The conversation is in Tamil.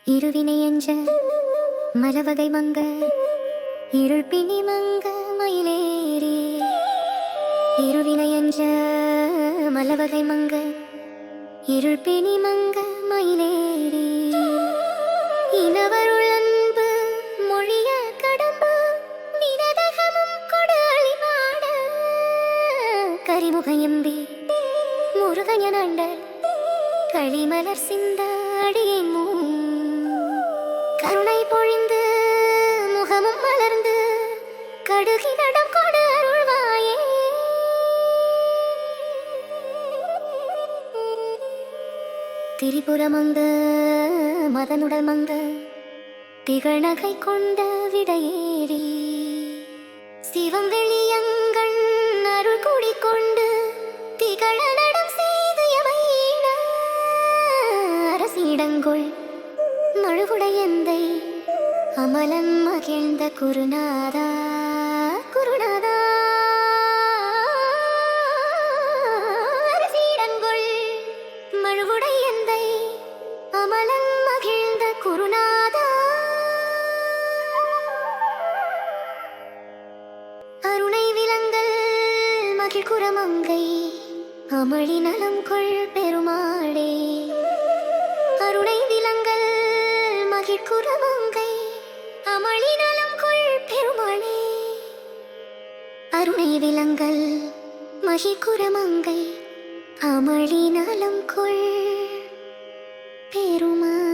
இருவினை என்ற மலவகை மங்க இருள் பிணி மங்க மயிலேறி இருவினை என்ற மலவகை மங்க இருள் பிணி மங்க மயிலேறி இனவருள் அன்பு மொழிய கடம்பு விரதகமும் கொடு அழிபாட கரிமுக எம்பி முருகஞாண்ட களிமலர் சிந்த அடியை கருணை பொழிந்து முகமும் மலர்ந்து கடுகினடம் கொடு அருள்வாயே. திரிபுரமங்க மதனுடல் மங்க திகழ்நகை கொண்ட விடையேறி சிவம் வெளியங்கண் அருள் கூடிக்கொண்டு திகழ நடம் செய்து எவையின அரசிடங்கொள் மழுவுடையந்தை அமலன் மகிழ்ந்த குருநாதா குருநாதா அரசிடங்கொள் மழுவுடையந்தை அமலன் மகிழ்ந்த குருநாதா அருணை விலங்கல் மகிழ்குரமங்கை அமளி நலம் கொள் பெருமாளே அருணை விலங்கல் மகிழ்குரமங்கை அமளி நலம் கொள் பெருமாளே அருணை விலங்கல் மகிழ்குரமங்கை அமளி நலம் கொள் பெருமாளே.